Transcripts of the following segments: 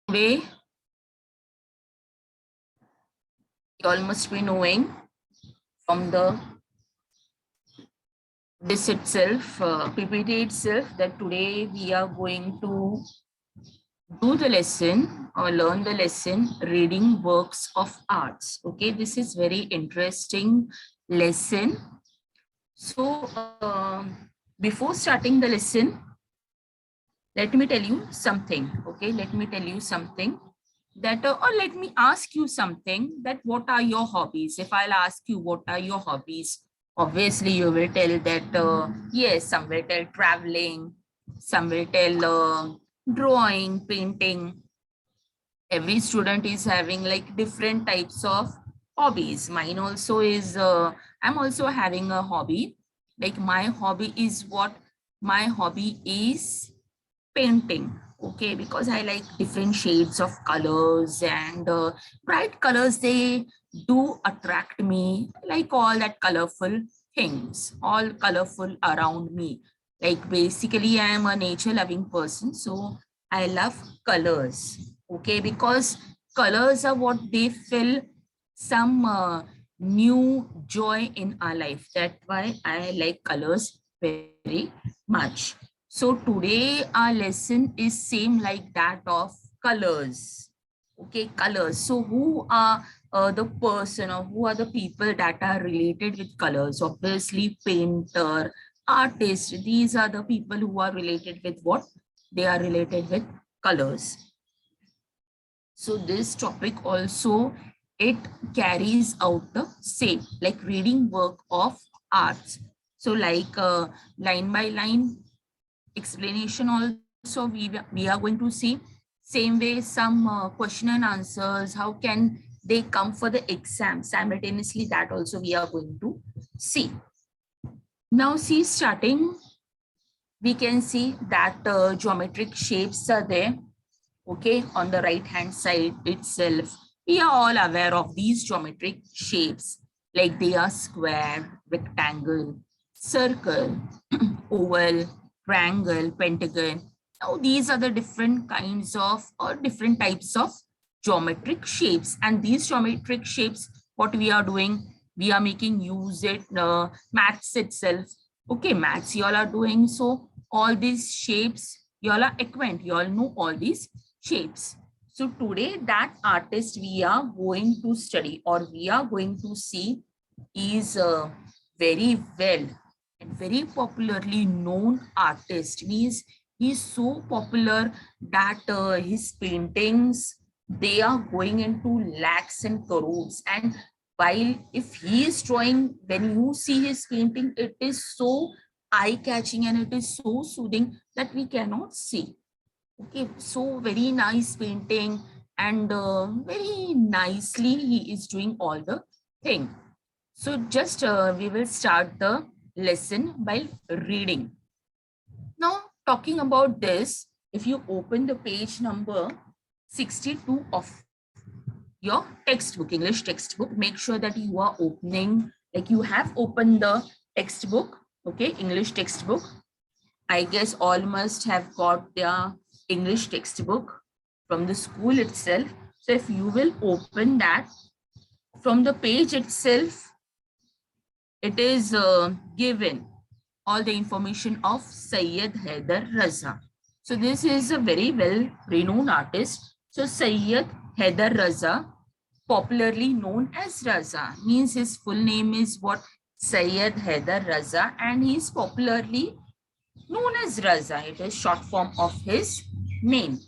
Today, you all must be knowing from this itself, PPT itself, that today we are going to do the lesson or learn the lesson reading works of arts. Okay, this is very interesting lesson. So before starting the lesson, let me tell you something. Okay, let me tell you something that or let me ask you something, that what are your hobbies? If I'll ask you what are your hobbies, obviously you will tell that yes, some will tell traveling, some will tell drawing, painting. Every student is having like different types of hobbies. Mine also is I'm also having a hobby. Like my hobby is what? My hobby is painting. Okay, because I like different shades of colors, and bright colors, they do attract me. Like all that colorful things, all colorful around me. Like basically I am a nature loving person, so I love colors. Okay, because colors are what they fill some new joy in our life. That's why I like colors very much. So today our lesson is same like that of colors. Okay, colors. So who are the person, or who are the people that are related with colors? Obviously, painter, artist. These are the people who are related with what? They are related with colors. So this topic also, it carries out the same, like reading work of arts. So like line by line explanation also we are going to see. Same way some question and answers, how can they come for the exam simultaneously, that also we are going to see. Now see, starting, we can see that geometric shapes are there. Okay, on the right hand side itself, we are all aware of these geometric shapes, like they are square, rectangle, circle, oval, triangle, pentagon. Now these are the different kinds of or different types of geometric shapes, and these geometric shapes, what we are doing, we are making use it maths itself. Okay, maths you all are doing, so all these shapes you all are acquainted, you all know all these shapes. So today that artist we are going to study, or we are going to see, is very well and very popularly known artist. Means he's so popular that his paintings, they are going into lakhs and crores. And while if he is drawing, when you see his painting, it is so eye-catching and it is so soothing that we cannot see. Okay, so very nice painting, and very nicely he is doing all the thing. So just we will start the lesson by reading. Now talking about this, if you open the page number 62 of your textbook, English textbook, make sure that you are opening, like you have opened the textbook, okay, English textbook. I guess all must have got their English textbook from the school itself. So if you will open that, from the page itself, it is given all the information of Syed Haider Raza. So this is a very well renowned artist. So Syed Haider Raza, popularly known as Raza, means his full name is what? Syed Haider Raza, and he is popularly known as Raza. It is short form of his name.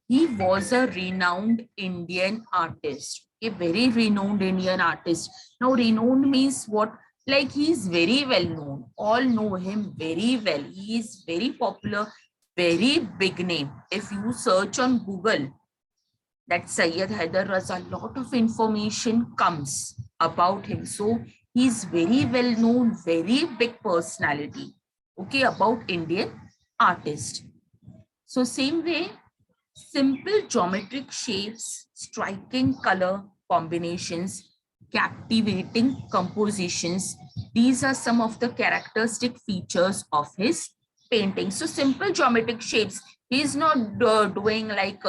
He was a renowned Indian artist, a very renowned Indian artist. Now, renowned means what? Like he is very well known. All know him very well. He is very popular, very big name. If you search on Google that Syed Haider Raza, a lot of information comes about him. So he's very well known, very big personality. Okay, about Indian artist. So same way, simple geometric shapes, striking color combinations, captivating compositions. These are some of the characteristic features of his painting. So simple geometric shapes. He is not doing like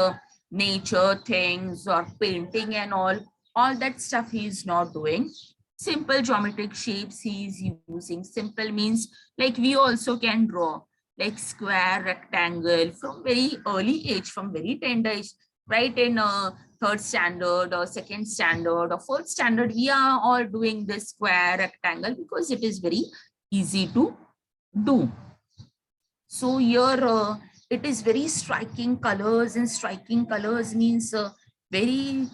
nature things or painting and all that stuff he is not doing. Simple geometric shapes he is using. Simple means like we also can draw like square, rectangle from very early age, from very tender age, right? In third standard or second standard or fourth standard, we are all doing this square, rectangle because it is very easy to do. So here it is very striking colors, and striking colors means very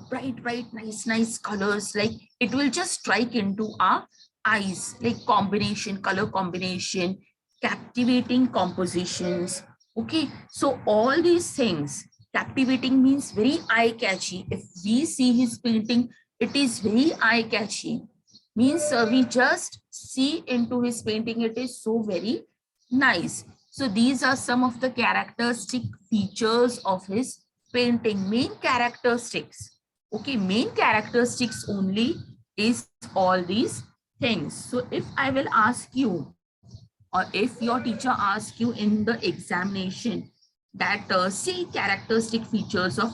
bright, nice colors. Like it will just strike into our eyes, like combination, color combination, captivating compositions. Okay, so all these things, captivating means very eye catchy. If we see his painting, it is very eye catchy. Means we just see into his painting, it is so very nice. So these are some of the characteristic features of his painting. Main characteristics. Okay, main characteristics only is all these things. So if I will ask you, or if your teacher asks you in the examination that say characteristic features of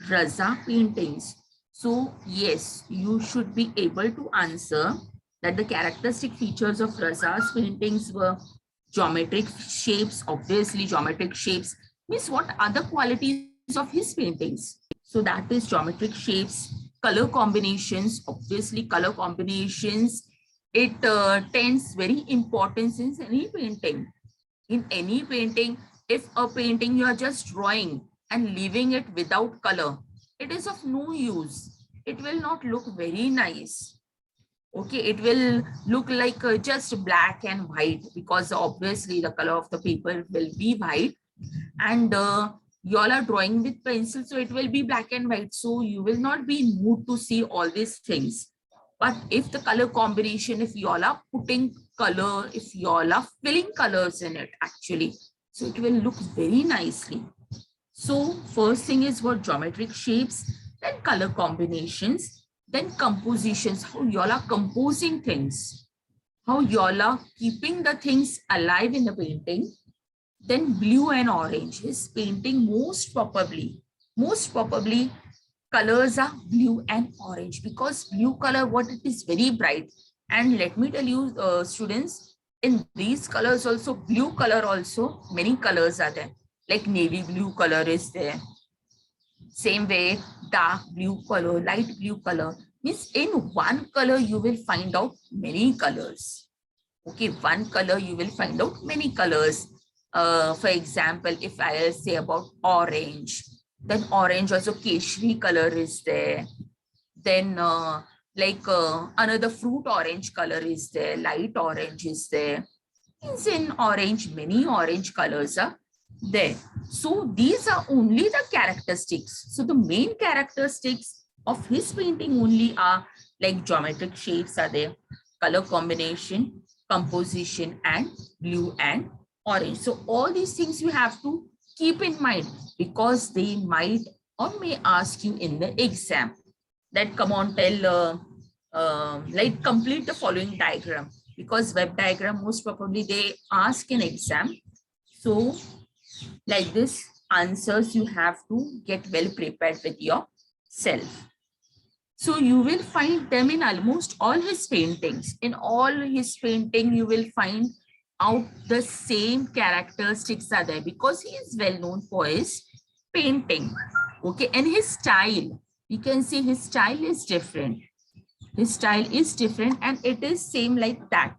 Raza paintings. So yes, you should be able to answer that the characteristic features of Raza's paintings were geometric shapes. Obviously geometric shapes means what other qualities of his paintings. So that is geometric shapes, color combinations. Obviously color combinations, it tends very importance in any painting. In any painting, if a painting you are just drawing and leaving it without color, it is of no use. It will not look very nice. Okay, it will look like just black and white, because obviously the color of the paper will be white, and you all are drawing with pencil, so it will be black and white, so you will not be in mood to see all these things. But if the color combination, if you all are putting color, if you all are filling colors in it actually, so it will look very nicely. So first thing is what geometric shapes, then color combinations, then compositions, how you all are composing things, how you all are keeping the things alive in the painting. Then blue and orange, his painting most probably colors are blue and orange, because blue color, what it is very bright. And let me tell you students, in these colors also, blue color also, many colors are there, like navy blue color is there. Same way, dark blue color, light blue color, means in one color you will find out many colors. Okay, one color you will find out many colors. For example, if I say about orange, then orange also keshri color is there. Then another fruit orange color is there, light orange is there. Means in orange, many orange colors are there. So these are only the characteristics. So the main characteristics of his painting only are like geometric shapes are there, color combination, composition, and blue and orange. So all these things you have to keep in mind, because they might or may ask you in the exam that come on, tell like complete the following diagram, because web diagram most probably they ask in exam. So like this answers you have to get well prepared with yourself. So you will find them in almost all his paintings. In all his painting, you will find out the same characteristics are there, because he is well known for his painting. Okay, and his style, we can see his style is different. His style is different, and it is same like that.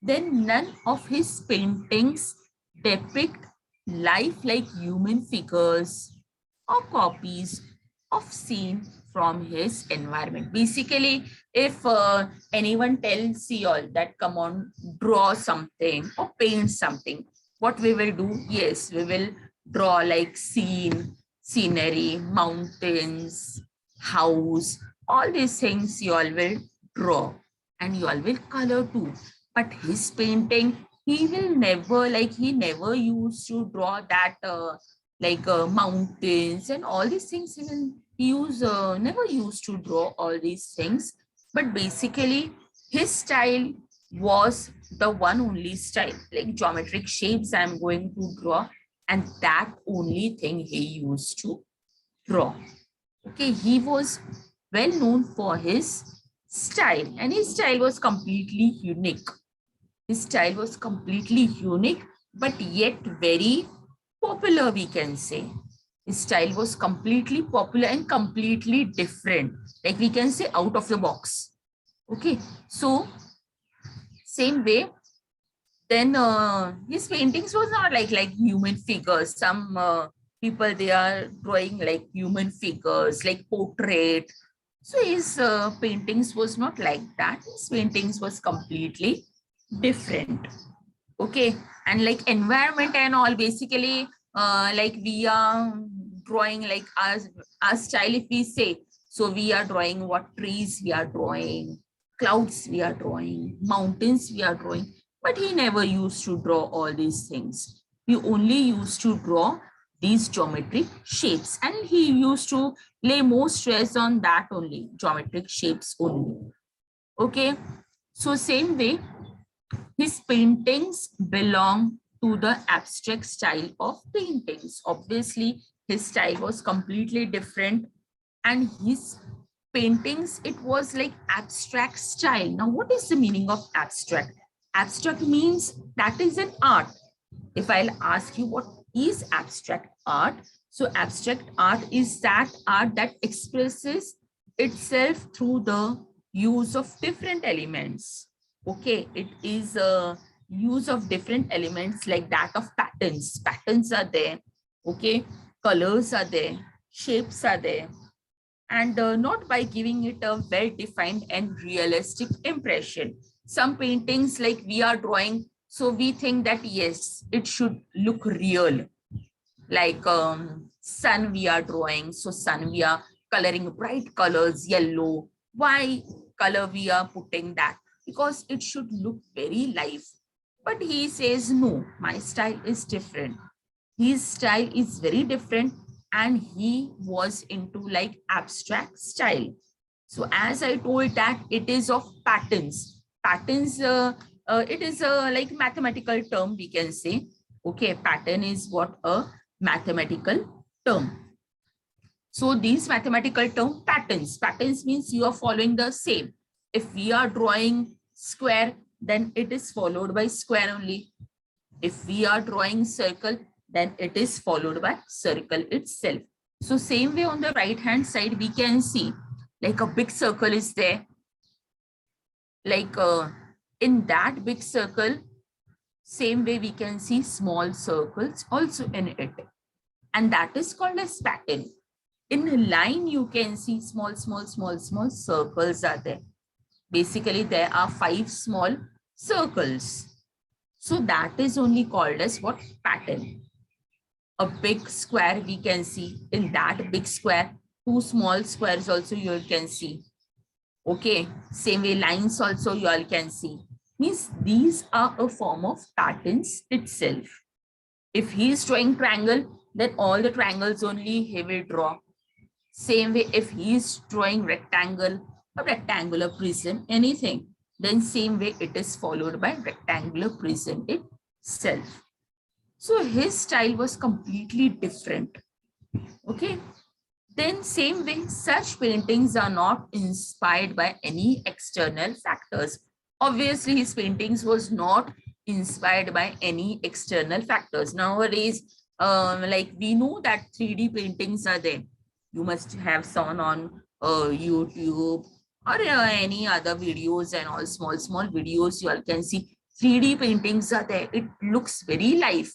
Then none of his paintings depict life like human figures or copies of scene from his environment. Basically, if anyone tells you all that come on, draw something or paint something, what we will do? Yes, we will draw like scenery, mountains, house, all these things you all will draw, and you all will color too. But his painting, he will never, like he never used to draw that mountains and all these things. He will never used to draw all these things. But basically his style was the one only style, like geometric shapes I'm going to draw. and that only thing he used to draw. Okay, he was well known for his style, and his style was completely unique. His style was completely unique, but yet very popular, we can say. His style was completely popular and completely different. Like we can say out of the box. Okay, so same way, then his paintings was not like human figures. Some people, they are drawing like human figures, like portrait. So his paintings was not like that. His paintings was completely different. Okay, and like environment and all, basically like we are drawing like our style, if we say, so we are drawing what trees we are drawing, clouds we are drawing, mountains we are drawing, but he never used to draw all these things. He only used to draw these geometric shapes, and he used to lay more stress on that only, geometric shapes only. Okay, so same way, his paintings belong to the abstract style of paintings. Obviously, his style was completely different, and his paintings, it was like abstract style. Now, what is the meaning of abstract? Abstract means that is an art. If I'll ask you what is abstract art, so abstract art is that art that expresses itself through the use of different elements. Okay, it is a use of different elements, like that of patterns. Patterns are there. Okay, colors are there, shapes are there, and not by giving it a well defined and realistic impression. Some paintings, like we are drawing, so we think that yes, it should look real, like sun we are drawing, so sun we are coloring bright colors, yellow. Why color we are putting that? Because it should look very live. But he says no, my style is different. His style is very different, and he was into like abstract style. So as I told that it is of patterns. Patterns, it is a like mathematical term, we can say. Okay, pattern is what a mathematical term. So these mathematical term, patterns. Patterns means you are following the same. If we are drawing square, then it is followed by square only. If we are drawing circle, then it is followed by circle itself. So same way on the right hand side, we can see like a big circle is there. Like in that big circle, same way we can see small circles also in it. And that is called as pattern. In a line, you can see small circles are there. Basically, there are 5 small circles. So that is only called as what? Pattern. A big square we can see. In that big square, 2 small squares also you can see. Okay, same way lines also you all can see. Means these are a form of patterns itself. If he is drawing triangle, then all the triangles only he will draw. Same way, if he is drawing rectangle, a rectangular prism, anything, then same way it is followed by rectangular prism itself. So his style was completely different. Okay. Then same way, such paintings are not inspired by any external factors. Obviously, his paintings was not inspired by any external factors. Nowadays, like we know that 3D paintings are there. You must have seen on YouTube or any other videos, and all small videos you all can see 3D paintings are there. It looks very live.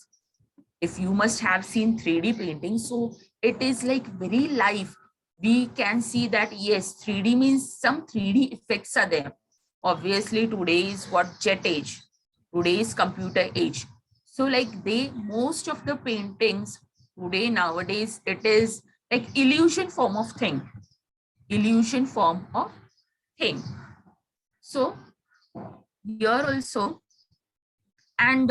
If you must have seen 3D painting, so it is like very live. We can see that yes, 3D means some 3D effects are there. Obviously, today is what? Jet age. Today is computer age. So like most of the paintings today nowadays, it is like illusion form of thing. Illusion form of thing. So here also, and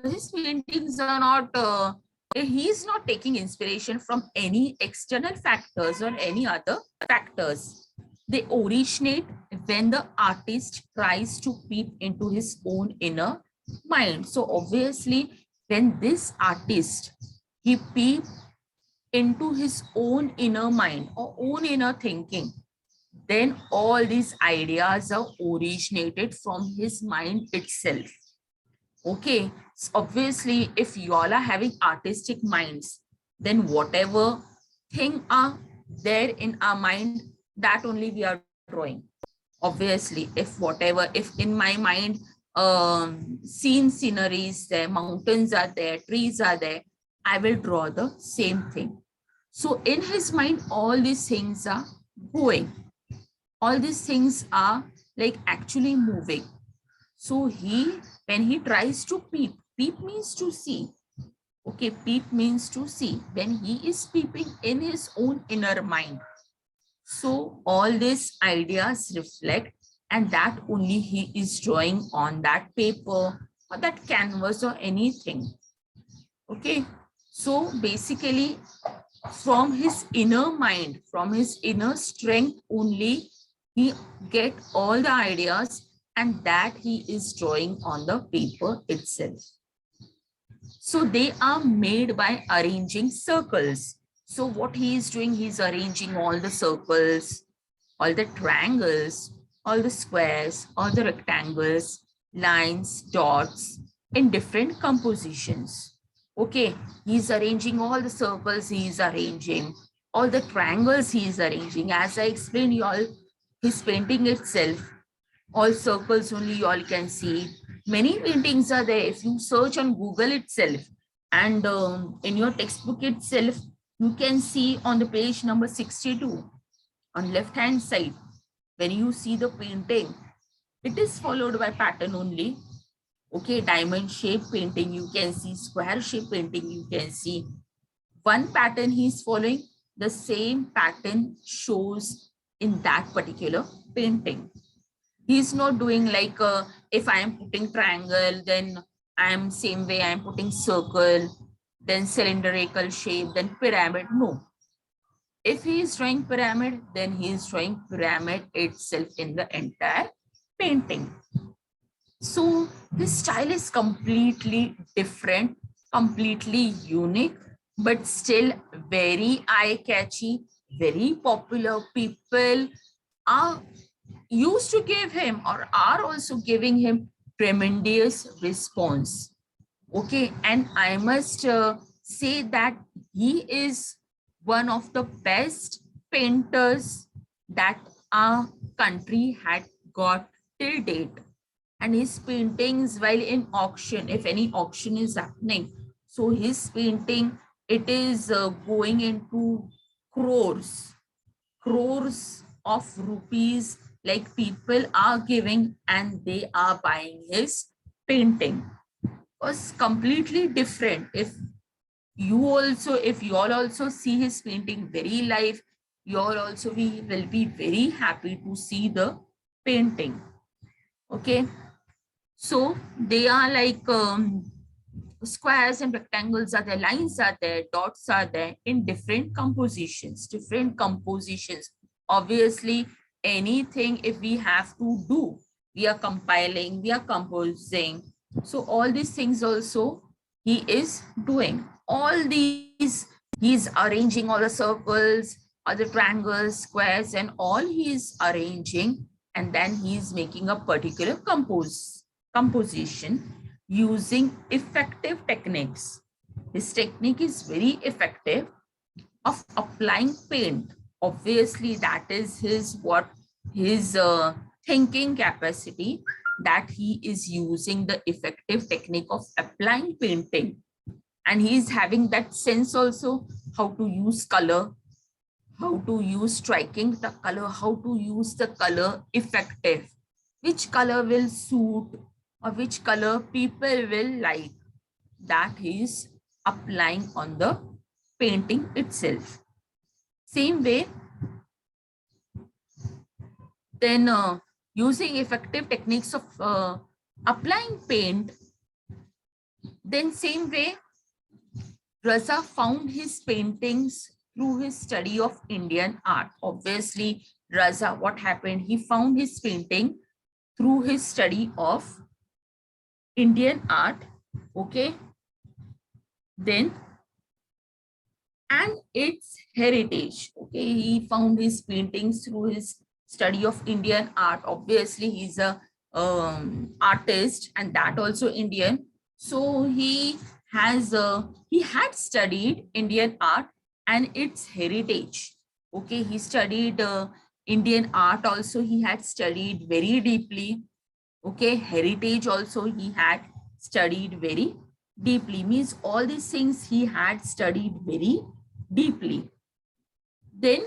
his paintings are not he is not taking inspiration from any external factors or any other factors. They originate when the artist tries to peep into his own inner mind. So obviously when this artist, he peeped into his own inner mind or own inner thinking, then all these ideas are originated from his mind itself. Okay, so obviously, if you all are having artistic minds, then whatever thing are there in our mind, that only we are drawing. Obviously, if in my mind, sceneries there, mountains are there, trees are there, I will draw the same thing. So in his mind, all these things are going. All these things are like actually moving. So when he tries to peep, peep means to see. Okay, peep means to see. When he is peeping in his own inner mind. So all these ideas reflect, and that only he is drawing on that paper or that canvas or anything. Okay, so basically from his inner mind, from his inner strength only, he get all the ideas, and that he is drawing on the paper itself. So they are made by arranging circles. So what he is doing, he's arranging all the circles, all the triangles, all the squares, all the rectangles, lines, dots in different compositions. Okay, he's arranging all the circles, he's arranging all the triangles, he's arranging. As I explained you all, his painting itself, all circles only you all can see. Many paintings are there. If you search on Google itself, and in your textbook itself, you can see on the page number 62, on left hand side, when you see the painting, it is followed by pattern only. Okay, diamond shape painting you can see, square shape painting you can see. One pattern he is following, the same pattern shows in that particular painting. He's not doing like, if I am putting triangle, then I am same way I am putting circle, then cylindrical shape, then pyramid. No, if he is drawing pyramid, then he is drawing pyramid itself in the entire painting. So his style is completely different, completely unique, but still very eye-catchy, very popular. People are used to give him or are also giving him tremendous response. Okay, and I must say that he is one of the best painters that our country had got till date. And his paintings, while in auction, if any auction is happening, so his painting, it is going into crores, crores of rupees, like people are giving and they are buying his painting. Was completely different. If you all also see his painting very live, you all also will be very happy to see the painting. Okay, so they are like, squares and rectangles are there, lines are there, dots are there in different compositions, Obviously, anything if we have to do, we are compiling, we are composing. So all these things also he is doing. All these, he's arranging all the circles, all the triangles, squares, and all he is arranging, and then he is making a particular composition using effective techniques. His technique is very effective of applying paint. Obviously, that is his thinking capacity, that he is using the effective technique of applying painting. And he is having that sense also, how to use color, how to use striking the color, how to use the color effective, which color will suit or which color people will like, that he is applying on the painting itself. Same way, then using effective techniques of applying paint, then same way, Raza found his paintings through his study of Indian art. Obviously, Raza, what happened? He found his painting through his study of Indian art. Okay. Then, and its heritage. Okay, he found his paintings through his study of Indian art. Obviously, he's a artist, and that also Indian. So he had studied Indian art and its heritage. Okay, he studied Indian art also. He had studied very deeply. Okay, heritage also he had studied very deeply, means all these things he had studied very deeply. Then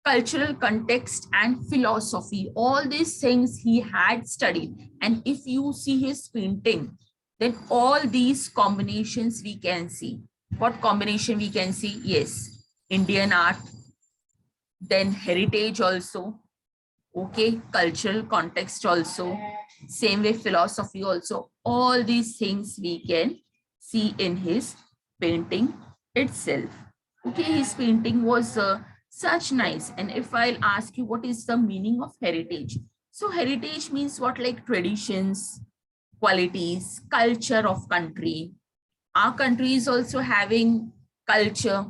cultural context and philosophy, all these things he had studied. And if you see his painting, then all these combinations we can see. What combination we can see? Yes, Indian art, then heritage also, okay, cultural context also, same way philosophy also. All these things we can see in his painting itself. Okay, his painting was such nice. And if I'll ask you what is the meaning of heritage, so heritage means what? Like traditions, qualities, culture of country. Our country is also having culture,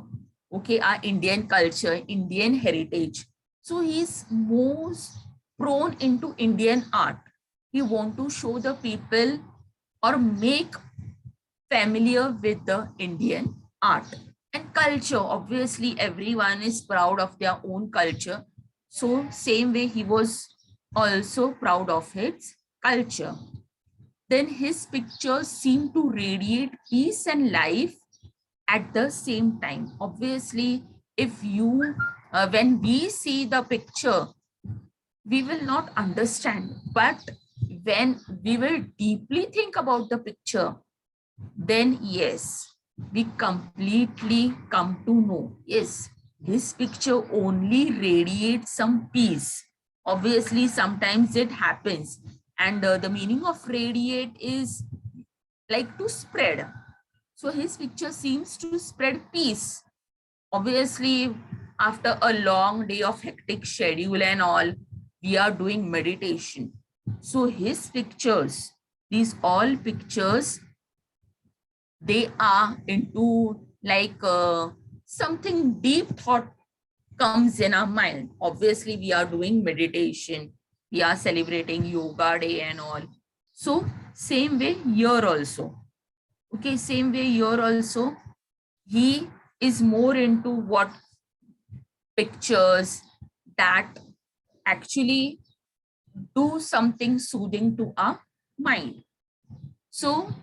okay, our Indian culture, Indian heritage. So he's most prone into Indian art. He want to show the people or make familiar with the Indian art and culture. Obviously, everyone is proud of their own culture. So same way he was also proud of his culture. Then his pictures seem to radiate peace and life at the same time. Obviously, if you, when we see the picture, we will not understand. But when we will deeply think about the picture, then yes, we completely come to know, yes, this picture only radiates some peace. Obviously, sometimes it happens. And the meaning of radiate is like to spread. So his picture seems to spread peace. Obviously, after a long day of hectic schedule and all, we are doing meditation. So his pictures, these all pictures, they are into like something deep thought comes in our mind. Obviously, we are doing meditation, we are celebrating yoga day and all. So same way here also. Okay, same way here also, he is more into what? Pictures that actually do something soothing to our mind. So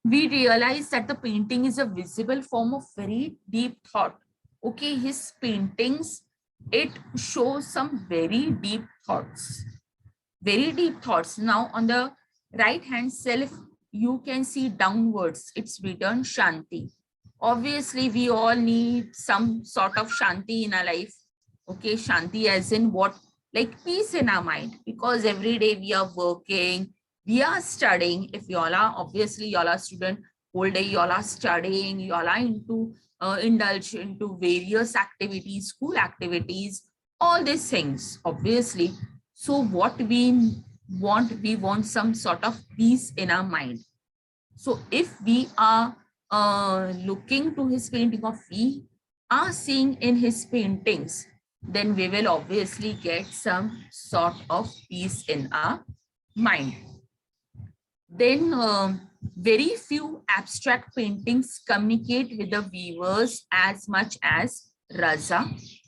we realize that the painting is a visible form of very deep thought. Okay, his paintings, it shows some very deep thoughts. Very deep thoughts. Now on the right hand self, you can see downwards, it's written Shanti. Obviously, we all need some sort of Shanti in our life. Okay, Shanti as in what? Like peace in our mind, because every day we are working, we are studying. If y'all are, obviously y'all are student, whole day y'all are studying, y'all are into indulge into various activities, school activities, all these things, obviously. So what we want some sort of peace in our mind. So if we are looking to his painting, or we are seeing in his paintings, then we will obviously get some sort of peace in our mind. Then very few abstract paintings communicate with the viewers as much as Raza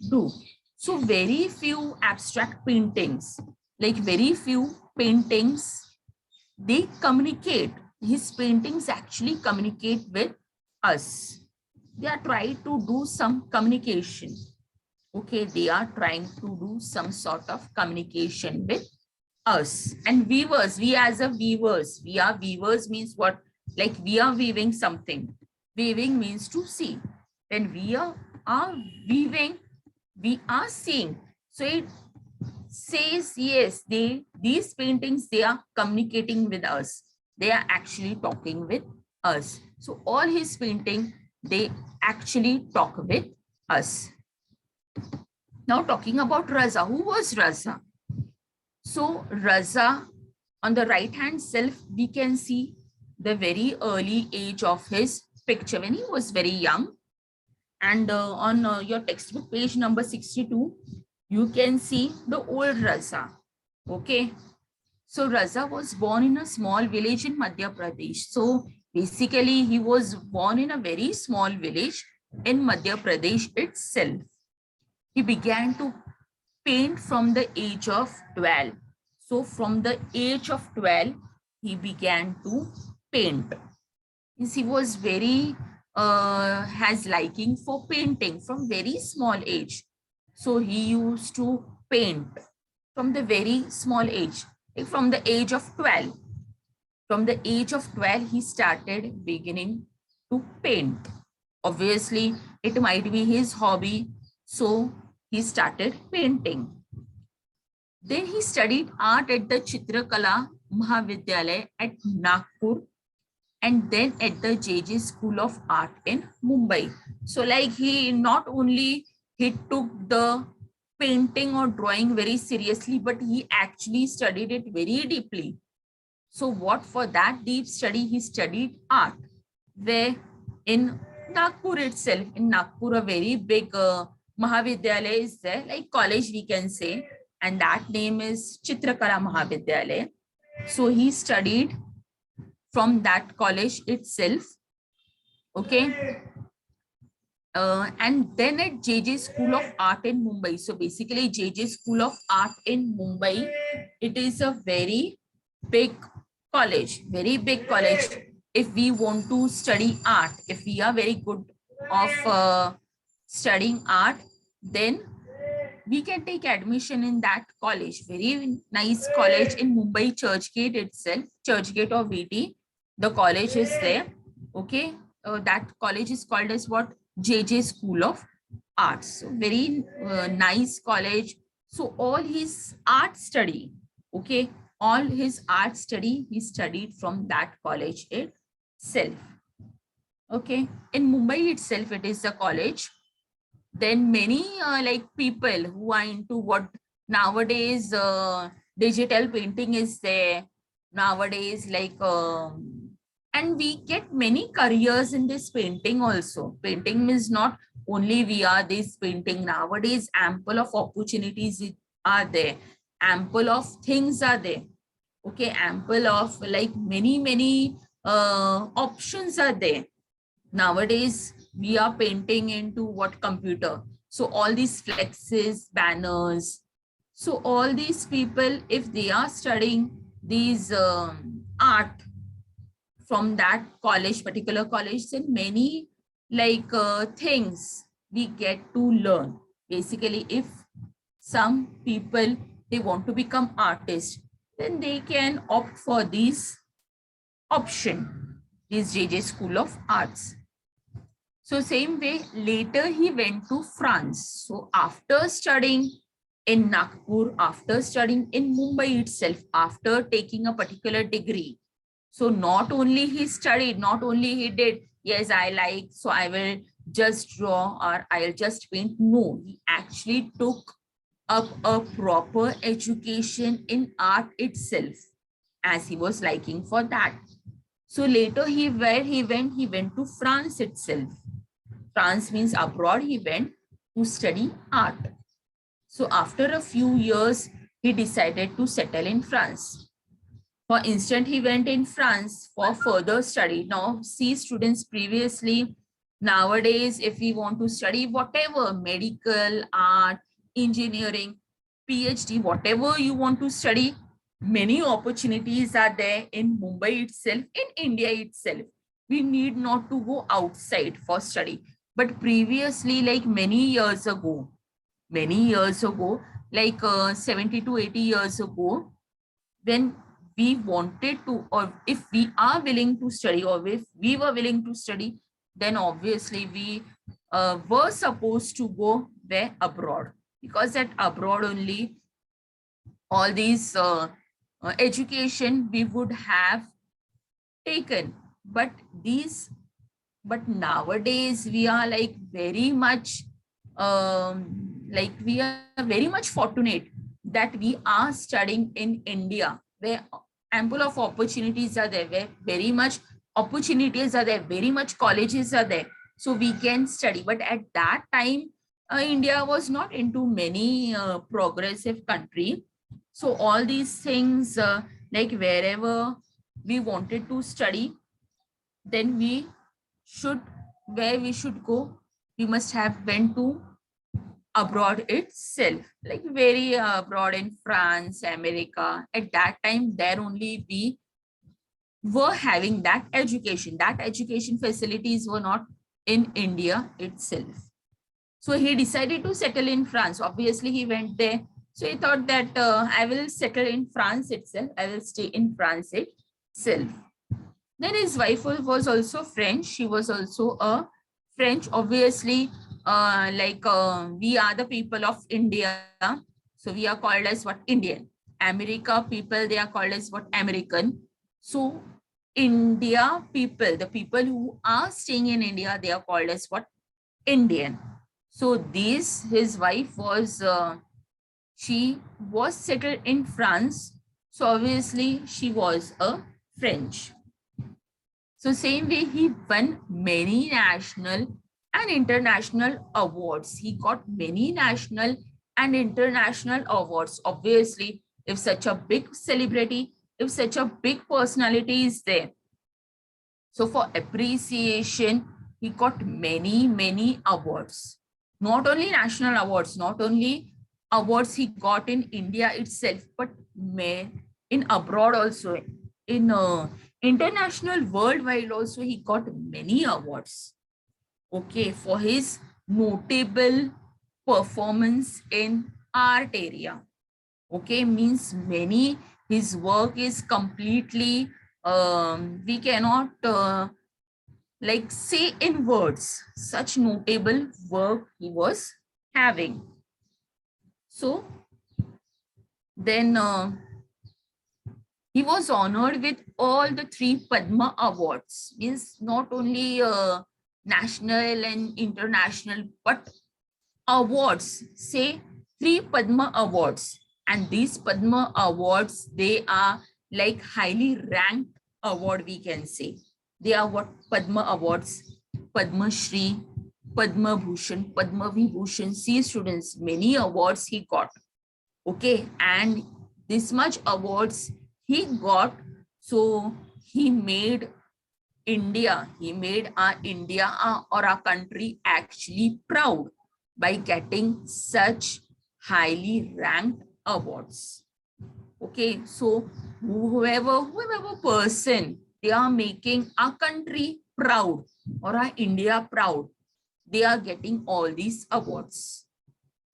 do. So very few abstract paintings, like very few paintings, they communicate. His paintings actually communicate with us. They are trying to do some communication. Okay, they are trying to do some sort of communication with us. And weavers, we as a weavers, we are weavers means what? Like we are weaving something. Weaving means to see. When we are weaving, we are seeing. So it says yes, these paintings, they are communicating with us. They are actually talking with us. So all his painting, they actually talk with us. Now talking about Raza, who was Raza? So Raza, on the right hand self, we can see the very early age of his picture when he was very young. And on your textbook page number 62, you can see the old Raza. Okay. So Raza was born in a small village in Madhya Pradesh. So basically, he was born in a very small village in Madhya Pradesh itself. He began to paint from the age of 12. So from the age of 12, he began to paint. He was very, has liking for painting from very small age. So he used to paint from the very small age, like from the age of 12. From the age of 12, he started beginning to paint. Obviously, it might be his hobby. So he started painting. Then he studied art at the Chitrakala Mahavidyalaya at Nagpur, and then at the JJ School of Art in Mumbai. So like he not only he took the painting or drawing very seriously, but he actually studied it very deeply. So what for that deep study, he studied art, where in Nagpur itself, in Nagpur, a very big Mahavidyalaya is there, like college we can say, and that name is Chitrakala Mahavidyalaya. So he studied from that college itself. Okay. And then at JJ School of Art in Mumbai. So basically JJ School of Art in Mumbai, it is a very big college, very big college. If we want to study art, if we are very good of studying art, then we can take admission in that college. Very nice college in Mumbai, Churchgate itself, Churchgate or VT. The college is there. Okay. That college is called as what? JJ School of Arts. So very nice college. So all his art study, okay, all his art study, he studied from that college itself. Okay. In Mumbai itself, it is a college. Then many like people who are into what nowadays digital painting is there nowadays, like and we get many careers in this painting also. Painting is not only we are this painting. Nowadays ample of opportunities are there, ample of things are there. Okay, ample of like many options are there. Nowadays we are painting into what? Computer. So all these flexes, banners, so all these people, if they are studying these art from that college, particular college, then many like things we get to learn. Basically, if some people, they want to become artists, then they can opt for this option, this JJ School of Arts. So same way, later he went to France. So after studying in Nagpur, after studying in Mumbai itself, after taking a particular degree, so not only he studied, not only he did, yes, I like, so I will just draw or I'll just paint. No, he actually took up a proper education in art itself, as he was liking for that. So later he went to France itself. France means abroad. He went to study art. So after a few years, he decided to settle in France. For instance, he went in France for further study. Now, see students, previously, nowadays, if we want to study whatever, medical, art, engineering, PhD, whatever you want to study, many opportunities are there in Mumbai itself, in India itself. We need not to go outside for study. But previously, like many years ago, like 70 to 80 years ago, when we wanted to, or if we are willing to study, or if we were willing to study, then obviously we were supposed to go there abroad, because at abroad only all these education we would have taken. But nowadays we are like very much we are very much fortunate that we are studying in India, where ample of opportunities are there, where very much opportunities are there, very much colleges are there, so we can study. But at that time, India was not into many progressive country. So all these things, like wherever we wanted to study, then we should, where we should go, we must have went to abroad itself, like very abroad in France, America. At that time, there only we were having that education. That education facilities were not in India itself. So he decided to settle in France. Obviously, he went there. So he thought that I will settle in France itself. I will stay in France itself. Then his wife was also French. She was also a French. Obviously, we are the people of India. So we are called as what? Indian. America people, they are called as what? American. So India people, the people who are staying in India, they are called as what? Indian. So this, his wife was, she was settled in France. So obviously she was a French. So same way, he won many national and international awards. He got many national and international awards. Obviously, if such a big celebrity, if such a big personality is there, so for appreciation, he got many awards. Not only national awards, not only awards he got in India itself, but in abroad also, in international, worldwide also, he got many awards. Okay, for his notable performance in art area. Okay, means many, his work is completely, we cannot like say in words, such notable work he was having. So then he was honored with all the 3 Padma Awards, means not only national and international, but awards, say 3 Padma Awards. And these Padma Awards, they are like highly ranked award, we can say. They are what? Padma Awards, Padma Shri, Padma Bhushan, Padma Vibhushan. See students, many awards he got. Okay, and this much awards he got, so he made India, he made our India or our country actually proud by getting such highly ranked awards. Okay, so whoever person, they are making our country proud or our India proud, they are getting all these awards.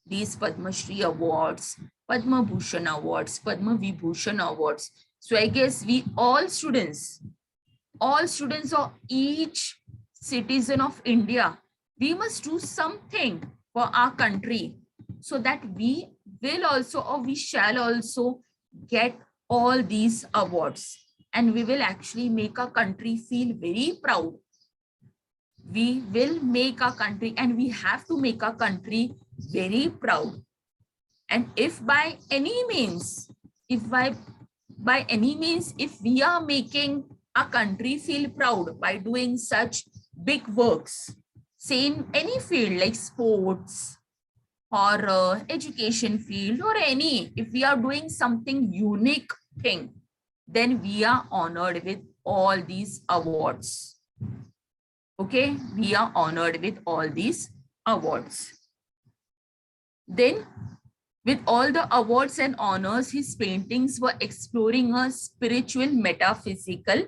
These Padma Shri awards, Padma Bhushan awards, Padma Vibhushan awards. So I guess we all students of each citizen of India, we must do something for our country so that we will also, or we shall also get all these awards, and we will actually make our country feel very proud. We will make our country, and we have to make our country very proud. And if by any means, if we are making our country feel proud by doing such big works, say in any field like sports or education field or any, if we are doing something unique thing, then we are honored with all these awards. Okay, we are honored with all these awards. Then with all the awards and honors, his paintings were exploring a spiritual metaphysical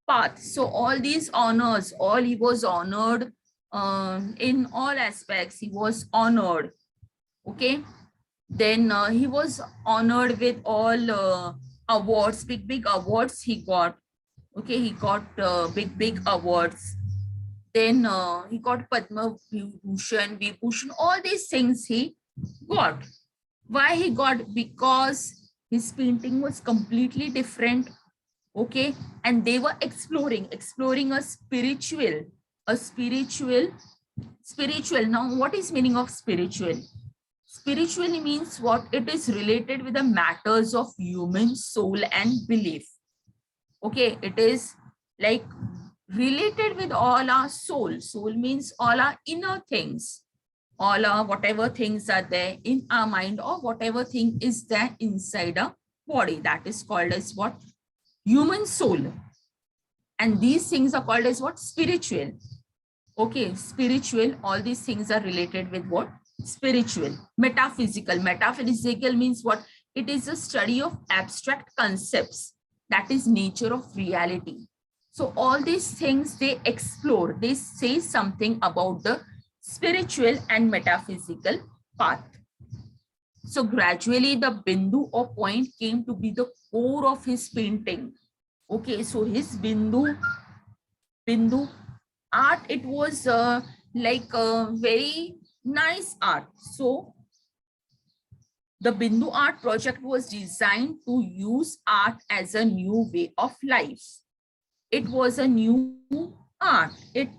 path. So all these honors, all he was honored in all aspects, he was honored. Okay, then he was honored with all awards, big awards he got. Okay, he got big awards. Then he got Padma Vibhushan, all these things he got. Why he got? Because his painting was completely different. Okay, and they were exploring a spiritual. Now what is meaning of spiritual? Spiritually means what? It is related with the matters of human soul and belief. Okay, it is like related with all our soul. Soul means all our inner things, all our whatever things are there in our mind, or whatever thing is there inside our body. That is called as what? Human soul. And these things are called as what? Spiritual. Okay, spiritual, all these things are related with what? Spiritual. Metaphysical. Metaphysical means what? It is a study of abstract concepts, that is nature of reality. So all these things they explore, they say something about the spiritual and metaphysical path. So gradually the Bindu or point came to be the core of his painting. Okay, so his Bindu art, it was like a very nice art. So the Bindu art project was designed to use art as a new way of life. It was a new art. It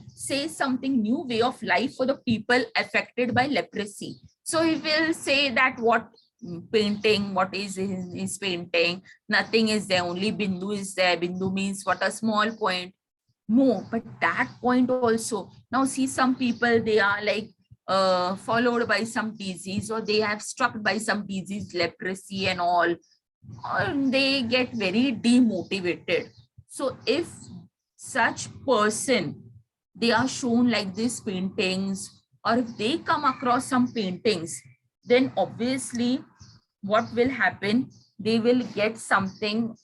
says something new way of life for the people affected by leprosy. So he will say that what painting, what is his painting? Nothing is there, only Bindu is there. Bindu means what? A small point. No, but that point also. Now see, some people, they are like followed by some disease, or they have struck by some disease, leprosy and all, or they get very demotivated. So if such person, they are shown like these paintings, or if they come across some paintings, then obviously what will happen? They will get something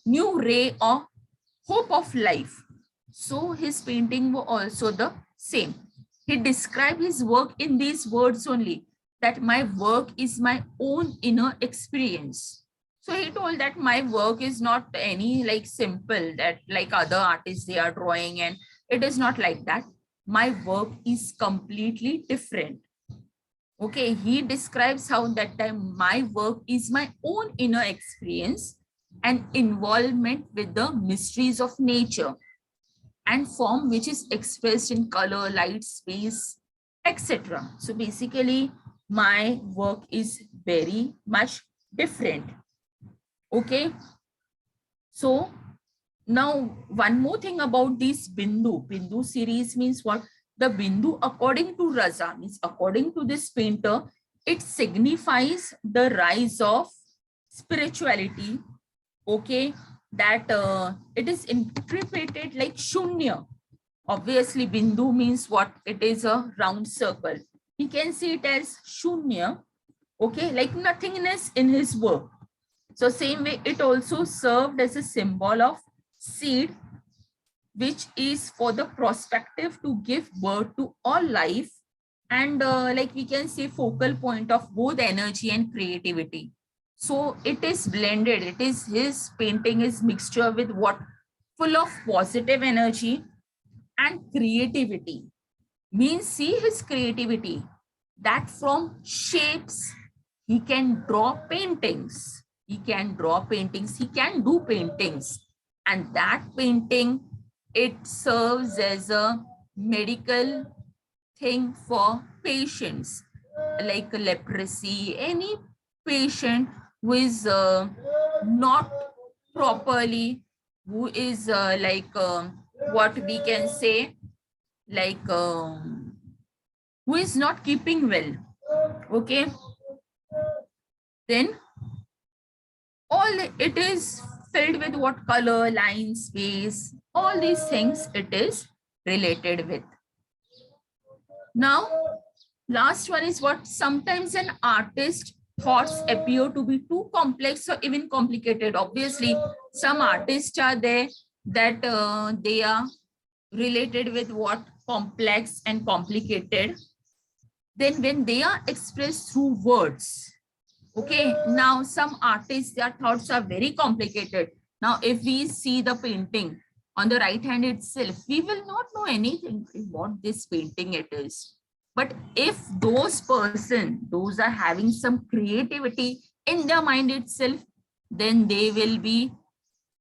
new ray of hope of life. So his painting were also the same. He described his work in these words only, that my work is my own inner experience. So he told that my work is not any like simple, that like other artists they are drawing, and it is not like that. My work is completely different. Okay, he describes how that time my work is my own inner experience and involvement with the mysteries of nature and form, which is expressed in color, light, space, etc. So basically, my work is very much different. Okay. So now one more thing about this Bindu. Bindu series means what? The Bindu, according to Raza, means according to this painter, it signifies the rise of spirituality. Okay, that it is interpreted like Shunya. Obviously, Bindu means what? It is a round circle. We can see it as Shunya. Okay, like nothingness in his work. So same way, it also served as a symbol of seed, which is for the prospective to give birth to all life, and like we can say focal point of both energy and creativity. So it is blended. It is his painting is mixture with what? Full of positive energy and creativity. Means see his creativity, that from shapes he can draw paintings. He can draw paintings. He can do paintings. And that painting, it serves as a medical thing for patients like leprosy, any patient who is not properly, who is what we can say, like who is not keeping well. Okay, then all it is filled with what? Color, line, space, all these things it is related with. Now last one is what? Sometimes an artist thoughts appear to be too complex or even complicated. Obviously some artists are there that they are related with what? Complex and complicated. Then when they are expressed through words, okay, now some artists, their thoughts are very complicated. Now if we see the painting on the right hand itself, we will not know anything what this painting it is. But if those those are having some creativity in their mind itself, then they will be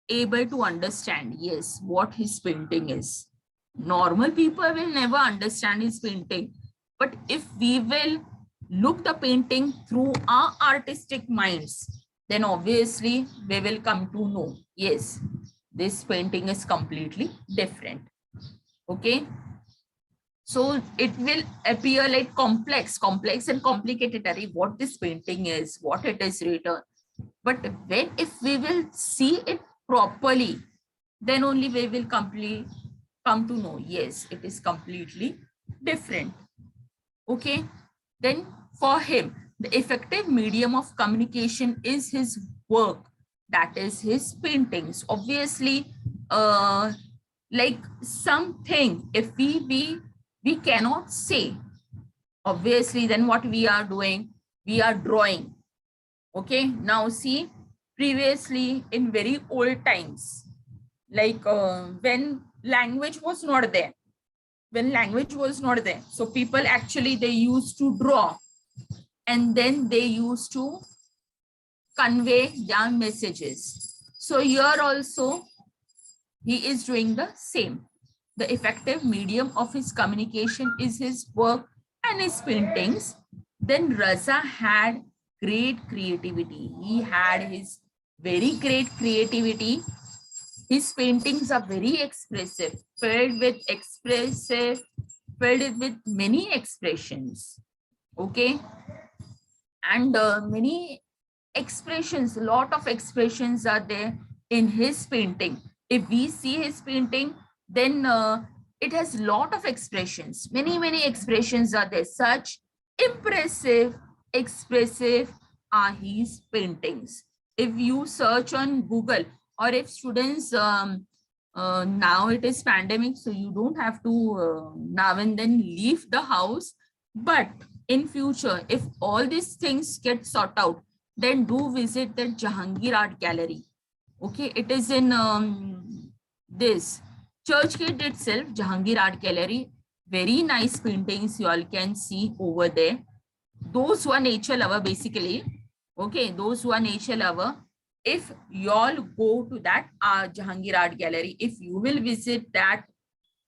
able to understand, yes, what his painting is. Normal people will never understand his painting. But if we will look the painting through our artistic minds, then obviously we will come to know, yes, This painting is completely different. Okay. So it will appear like complex and complicated. What this painting is, what it is written. But when if we will see it properly, then only we will come to know, yes, it is completely different. Okay. Then for him, the effective medium of communication is his work, that is his paintings. Obviously, like something, if we cannot say, obviously, then what we are doing, we are drawing. Okay. Now see, previously in very old times, like when language was not there, so people actually, they used to draw, and then they used to convey their messages. So here also he is doing the same. The effective medium of his communication is his work and his paintings. Then Raza had great creativity. He had his very great creativity. His paintings are very expressive, filled with many expressions. Okay. And many expressions, a lot of expressions are there in his painting. If we see his painting, then it has a lot of expressions. Many expressions are there. Such impressive, expressive are his paintings. If you search on Google, or if students, now it is pandemic, so you don't have to now and then leave the house. But in future, if all these things get sorted out, then do visit the Jahangir Art Gallery. Okay, it is in this Churchgate itself, Jahangir Art Gallery. Very nice paintings you all can see over there. Those who are nature lover, basically, okay, those who are nature lover, if you all go to that Jahangir Art Gallery, if you will visit that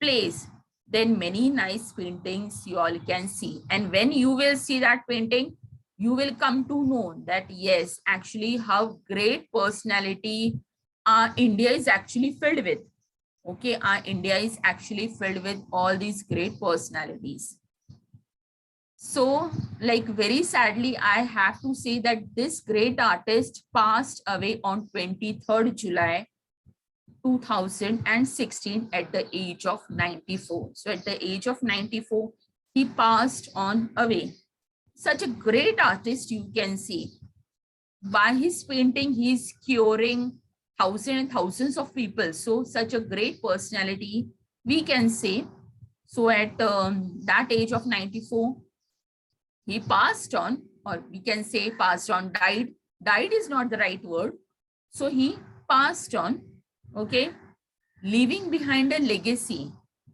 place, then many nice paintings you all can see. And when you will see that painting, you will come to know that, yes, actually how great personality India is actually filled with. Okay, India is actually filled with all these great personalities. So, like, very sadly, I have to say that this great artist passed away on 23rd July 2016 at the age of 94. So at the age of 94, he passed on away. Such a great artist, you can see. By his painting, he is curing thousands and thousands of people. So such a great personality, we can say. So at that age of 94, he passed on, or we can say passed on, died. Died is not the right word. So he passed on, okay, leaving behind a legacy.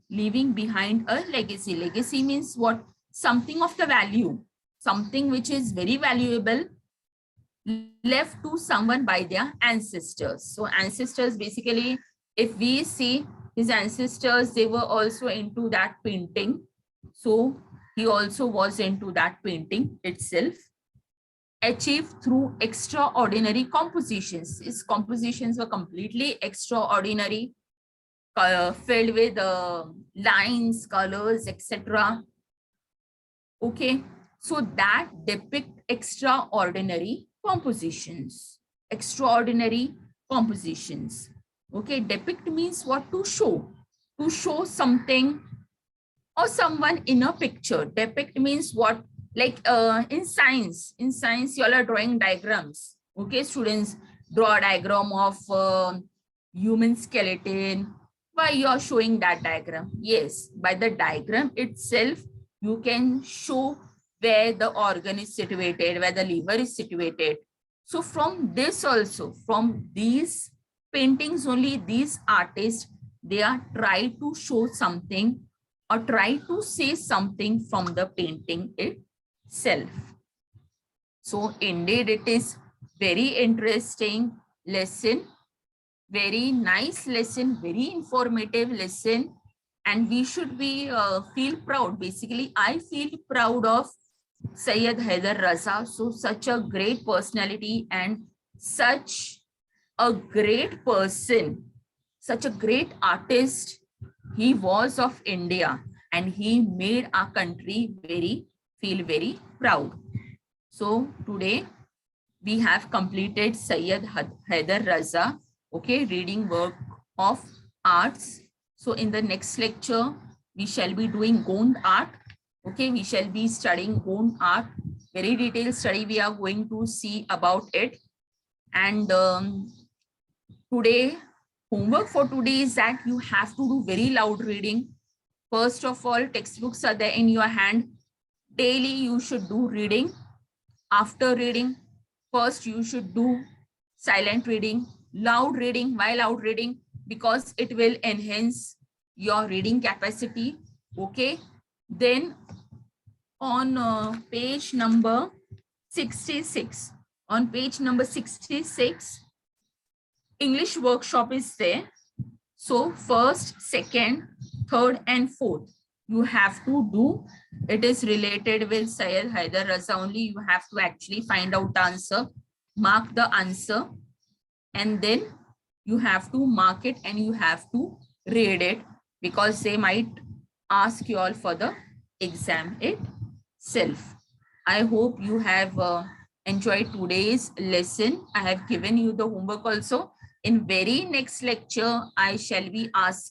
Leaving behind a legacy. Legacy means what? Something of the value, something which is very valuable, left to someone by their ancestors. So ancestors, basically, if we see his ancestors, they were also into that painting. So he also was into that painting itself. Achieved through extraordinary compositions. His compositions were completely extraordinary, filled with lines, colors, etc. Okay, so that depict extraordinary compositions. Extraordinary compositions. Okay, depict means what? To show. To show something or someone in a picture. Depict means what? Like in science you all are drawing diagrams. Okay, students, draw a diagram of human skeleton. Why you are showing that diagram? Yes, by the diagram itself you can show where the organ is situated, where the liver is situated. So from this also, from these paintings only, these artists, they are trying to show something or try to say something from the painting itself. So indeed it is very interesting lesson, very nice lesson, very informative lesson, and we should be feel proud. Basically, I feel proud of Syed Haider Raza. So such a great personality and such a great person. such a great artist. He was of India and he made our country feel very proud. So today we have completed Sayyid Haider Raza, okay, reading work of arts. So in the next lecture, we shall be doing Gond art. Okay, we shall be studying Gond art. Very detailed study we are going to see about it. And today, homework for today is that you have to do very loud reading. First of all, textbooks are there in your hand. Daily you should do reading. After reading, first you should do silent reading, loud reading. Why loud reading? Because it will enhance your reading capacity. Okay. Then on page number 66, on page number 66, English workshop is there. So first, second, third, and fourth, you have to do. It is related with Sayyid Haider Raza only. You have to actually find out the answer, mark the answer, and then you have to mark it and you have to read it, because they might ask you all for the exam itself. I hope you have enjoyed today's lesson. I have given you the homework also. In very next lecture, I shall be asking